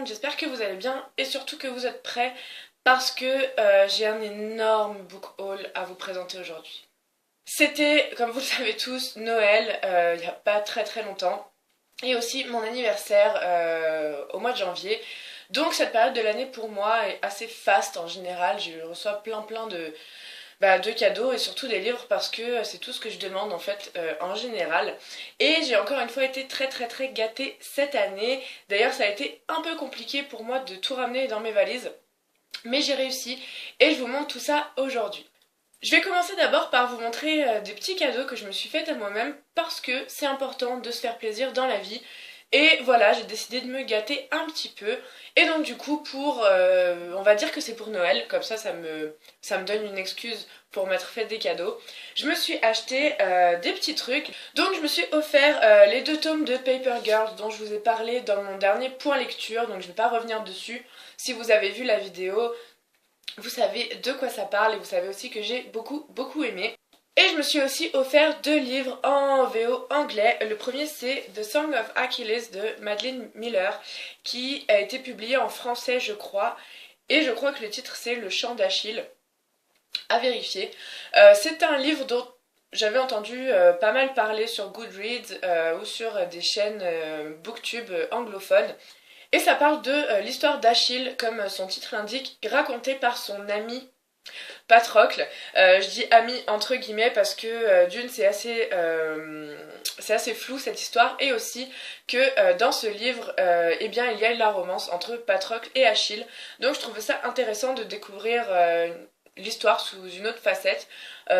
monde, j'espère que vous allez bien et surtout que vous êtes prêts parce que j'ai un énorme book haul à vous présenter aujourd'hui. C'était, comme vous le savez tous, Noël il n'y a pas très longtemps et aussi mon anniversaire au mois de janvier. Donc cette période de l'année pour moi est assez faste en général, je reçois plein de cadeaux et surtout des livres parce que c'est tout ce que je demande en fait en général. Et j'ai encore une fois été très gâtée cette année. D'ailleurs ça a été un peu compliqué pour moi de tout ramener dans mes valises. Mais j'ai réussi et je vous montre tout ça aujourd'hui. Je vais commencer d'abord par vous montrer des petits cadeaux que je me suis fait à moi-même parce que c'est important de se faire plaisir dans la vie. Et voilà, j'ai décidé de me gâter un petit peu. Et donc du coup, on va dire que c'est pour Noël, comme ça me donne une excuse pour m'être fait des cadeaux. Je me suis acheté des petits trucs. Donc je me suis offert les 2 tomes de Paper Girls dont je vous ai parlé dans mon dernier point lecture. Donc je ne vais pas revenir dessus. Si vous avez vu la vidéo, vous savez de quoi ça parle et vous savez aussi que j'ai beaucoup aimé. Et je me suis aussi offert 2 livres en VO anglais. Le premier c'est The Song of Achilles de Madeline Miller qui a été publié en français je crois. Et je crois que le titre c'est Le chant d'Achille. À vérifier. C'est un livre dont j'avais entendu pas mal parler sur Goodreads ou sur des chaînes booktube anglophones. Et ça parle de l'histoire d'Achille, comme son titre l'indique, racontée par son ami Patrocle. Je dis ami entre guillemets parce que d'une c'est assez flou cette histoire et aussi que dans ce livre eh bien il y a la romance entre Patrocle et Achille. Donc je trouvais ça intéressant de découvrir l'histoire sous une autre facette.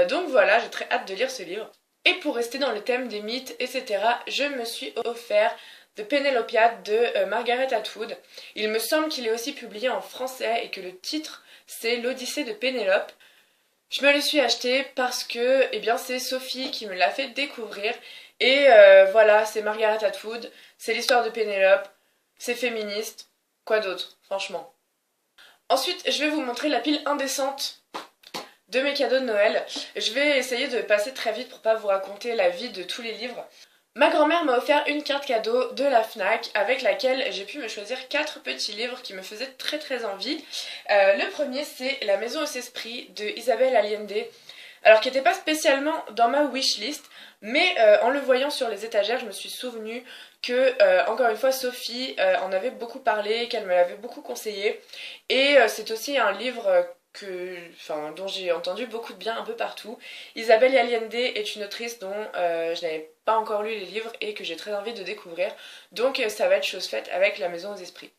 Donc voilà, j'ai très hâte de lire ce livre. Et pour rester dans le thème des mythes, etc., je me suis offert The Penelopiad de Margaret Atwood. Il me semble qu'il est aussi publié en français et que le titre c'est L'Odyssée de Pénélope. Je me le suis acheté parce que eh bien, c'est Sophie qui me l'a fait découvrir. Et voilà, c'est Margaret Atwood, c'est l'histoire de Pénélope, c'est féministe. Quoi d'autre, franchement. Ensuite, je vais vous montrer la pile indécente de mes cadeaux de Noël. Je vais essayer de passer très vite pour pas vous raconter la vie de tous les livres. Ma grand-mère m'a offert une carte cadeau de la FNAC avec laquelle j'ai pu me choisir 4 petits livres qui me faisaient très envie. Le premier c'est La Maison aux Esprits de Isabelle Allende. Alors qui n'était pas spécialement dans ma wishlist, mais en le voyant sur les étagères, je me suis souvenu que, encore une fois, Sophie en avait beaucoup parlé, qu'elle me l'avait beaucoup conseillé. Et c'est aussi un livre dont j'ai entendu beaucoup de bien un peu partout. Isabelle Allende est une autrice dont je n'avais pas encore lu les livres et que j'ai très envie de découvrir. Donc ça va être chose faite avec La Maison aux Esprits.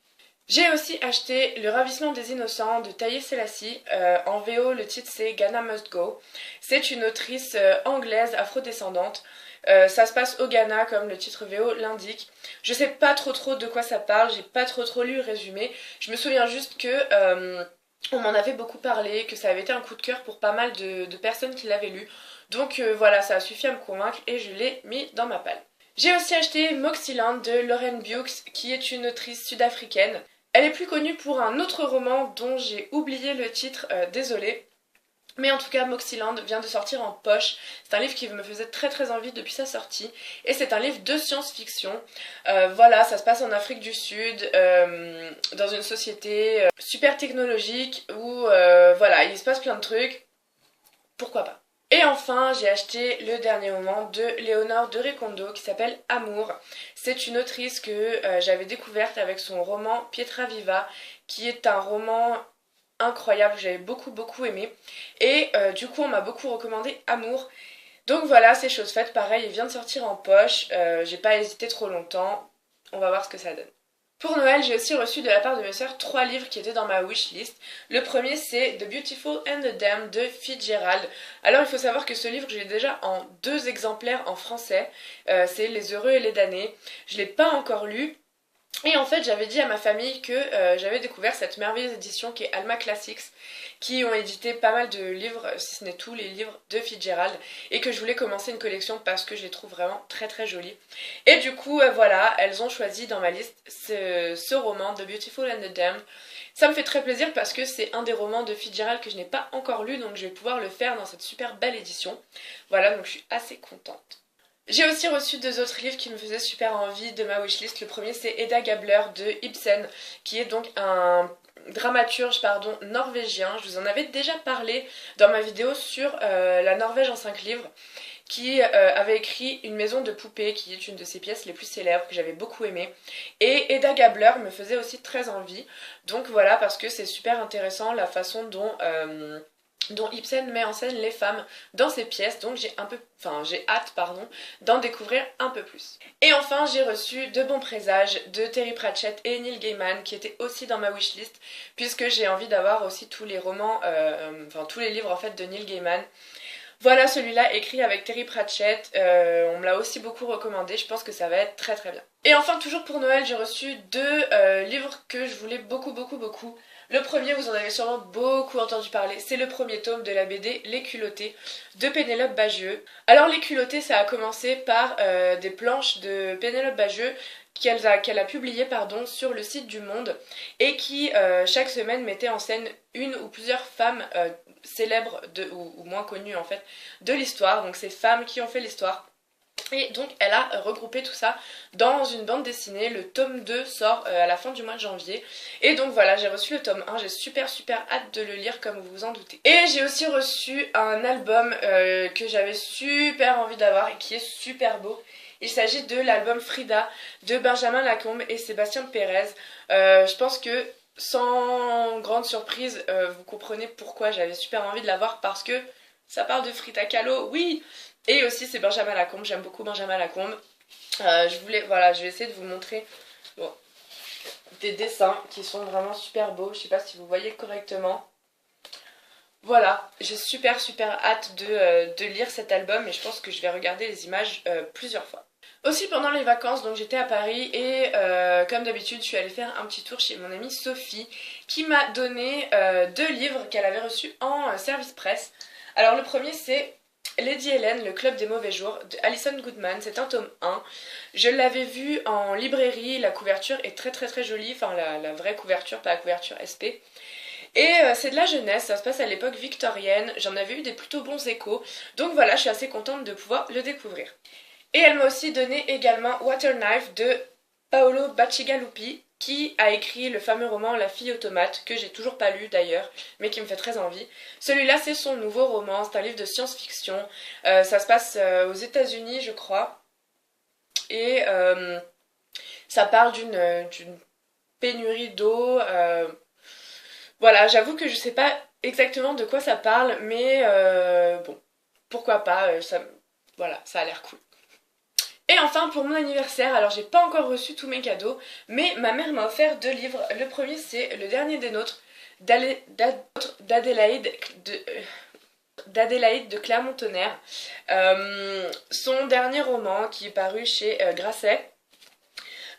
J'ai aussi acheté Le Ravissement des Innocents de Taye Selassie. En VO, le titre c'est Ghana Must Go. C'est une autrice anglaise afrodescendante. Ça se passe au Ghana comme le titre VO l'indique. Je sais pas trop de quoi ça parle, j'ai pas trop lu le résumé. Je me souviens juste que on m'en avait beaucoup parlé, que ça avait été un coup de cœur pour pas mal de personnes qui l'avaient lu. Donc voilà, ça a suffi à me convaincre et je l'ai mis dans ma palle. J'ai aussi acheté Moxieland de Lauren Bukes, qui est une autrice sud-africaine. Elle est plus connue pour un autre roman dont j'ai oublié le titre, désolée. Mais en tout cas, Moxieland vient de sortir en poche. C'est un livre qui me faisait très envie depuis sa sortie. Et c'est un livre de science-fiction. Voilà, ça se passe en Afrique du Sud, dans une société super technologique où voilà, il se passe plein de trucs. Pourquoi pas. Et enfin, j'ai acheté le dernier roman de Léonore de Recondo qui s'appelle Amour. C'est une autrice que j'avais découverte avec son roman Pietra Viva, qui est un roman incroyable, j'avais beaucoup aimé. Et du coup, on m'a beaucoup recommandé Amour. Donc voilà, c'est chose faite. Pareil, il vient de sortir en poche. J'ai pas hésité trop longtemps. On va voir ce que ça donne. Pour Noël, j'ai aussi reçu de la part de mes sœurs 3 livres qui étaient dans ma wishlist. Le premier, c'est The Beautiful and the Damned de Fitzgerald. Alors, il faut savoir que ce livre, je l'ai déjà en 2 exemplaires en français. C'est Les Heureux et les Damnés. Je l'ai pas encore lu. Et en fait, j'avais dit à ma famille que j'avais découvert cette merveilleuse édition qui est Alma Classics, qui ont édité pas mal de livres, si ce n'est tous les livres de Fitzgerald, et que je voulais commencer une collection parce que je les trouve vraiment très jolies. Et du coup, voilà, elles ont choisi dans ma liste ce roman, The Beautiful and the Damned. Ça me fait très plaisir parce que c'est un des romans de Fitzgerald que je n'ai pas encore lu, donc je vais pouvoir le faire dans cette super belle édition. Voilà, donc je suis assez contente. J'ai aussi reçu deux autres livres qui me faisaient super envie de ma wishlist. Le premier c'est Hedda Gabler de Ibsen, qui est donc un dramaturge norvégien. Je vous en avais déjà parlé dans ma vidéo sur la Norvège en 5 livres, qui avait écrit Une maison de poupées, qui est une de ses pièces les plus célèbres, que j'avais beaucoup aimé. Et Hedda Gabler me faisait aussi très envie. Donc voilà, parce que c'est super intéressant la façon dont Ibsen met en scène les femmes dans ses pièces, donc j'ai hâte d'en découvrir un peu plus. Et enfin j'ai reçu De bons présages de Terry Pratchett et Neil Gaiman, qui étaient aussi dans ma wishlist, puisque j'ai envie d'avoir aussi tous les romans, tous les livres en fait de Neil Gaiman. Voilà, celui-là écrit avec Terry Pratchett, on me l'a aussi beaucoup recommandé, je pense que ça va être très très bien. Et enfin, toujours pour Noël, j'ai reçu deux livres que je voulais beaucoup. Le premier, vous en avez sûrement beaucoup entendu parler, c'est le premier tome de la BD Les Culottés de Pénélope Bagieux. Alors Les Culottés, ça a commencé par des planches de Pénélope Bagieux qu'elle a publiées sur le site du Monde, et qui chaque semaine mettait en scène une ou plusieurs femmes célèbres ou moins connues en fait de l'histoire, donc ces femmes qui ont fait l'histoire. Et donc elle a regroupé tout ça dans une bande dessinée. Le tome 2 sort à la fin du mois de janvier. Et donc voilà, j'ai reçu le tome 1, j'ai super hâte de le lire comme vous vous en doutez. Et j'ai aussi reçu un album que j'avais super envie d'avoir et qui est super beau. Il s'agit de l'album Frida de Benjamin Lacombe et Sébastien Pérez. Je pense que sans grande surprise, vous comprenez pourquoi j'avais super envie de l'avoir, parce que ça parle de Frida Kahlo, oui. Et aussi c'est Benjamin Lacombe, j'aime beaucoup Benjamin Lacombe. Je vais essayer de vous montrer des dessins qui sont vraiment super beaux. Je sais pas si vous voyez correctement. Voilà, j'ai super hâte de lire cet album, et je pense que je vais regarder les images plusieurs fois. Aussi pendant les vacances, donc j'étais à Paris et comme d'habitude je suis allée faire un petit tour chez mon amie Sophie, qui m'a donné deux livres qu'elle avait reçus en service presse. Alors le premier c'est Lady Helen, le club des mauvais jours de Alison Goodman, c'est un tome 1. Je l'avais vu en librairie, la couverture est très jolie, enfin la vraie couverture, pas la couverture SP. Et c'est de la jeunesse, ça se passe à l'époque victorienne, j'en avais eu des plutôt bons échos, donc voilà, je suis assez contente de pouvoir le découvrir. Et elle m'a aussi donné également Waterknife de Paolo Bacigalupi, qui a écrit le fameux roman La fille automate, que j'ai toujours pas lu d'ailleurs, mais qui me fait très envie. Celui-là c'est son nouveau roman, c'est un livre de science-fiction, ça se passe aux États-Unis je crois, et ça parle d'une pénurie d'eau. Voilà, j'avoue que je sais pas exactement de quoi ça parle, mais bon, pourquoi pas, voilà, ça a l'air cool. Et enfin pour mon anniversaire, alors j'ai pas encore reçu tous mes cadeaux, mais ma mère m'a offert deux livres. Le premier c'est Le dernier des nôtres d'Adélaïde de Clermont-Tonnerre. Son dernier roman qui est paru chez Grasset.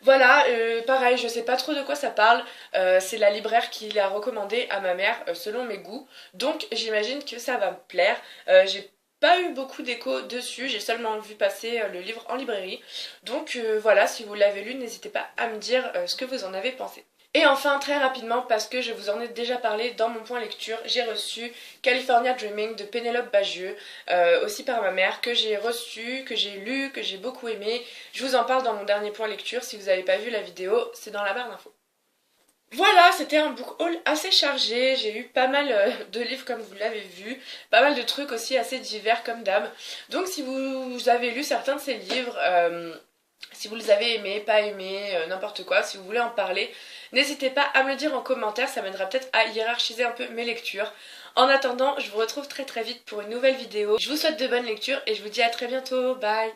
Voilà, pareil, je sais pas trop de quoi ça parle, c'est la libraire qui l'a recommandé à ma mère selon mes goûts, donc j'imagine que ça va me plaire. J'ai pas eu beaucoup d'échos dessus, j'ai seulement vu passer le livre en librairie, donc voilà, si vous l'avez lu, n'hésitez pas à me dire ce que vous en avez pensé. Et enfin, très rapidement, parce que je vous en ai déjà parlé dans mon point lecture, j'ai reçu California Dreaming de Pénélope Bagieux, aussi par ma mère, que j'ai reçu, que j'ai lu, que j'ai beaucoup aimé. Je vous en parle dans mon dernier point lecture, si vous n'avez pas vu la vidéo, c'est dans la barre d'infos. Voilà, c'était un book haul assez chargé, j'ai eu pas mal de livres comme vous l'avez vu, pas mal de trucs aussi assez divers comme d'hab. Donc si vous avez lu certains de ces livres, si vous les avez aimés, pas aimés, n'importe quoi, si vous voulez en parler, n'hésitez pas à me le dire en commentaire, ça m'aidera peut-être à hiérarchiser un peu mes lectures. En attendant, je vous retrouve très vite pour une nouvelle vidéo. Je vous souhaite de bonnes lectures et je vous dis à très bientôt, bye!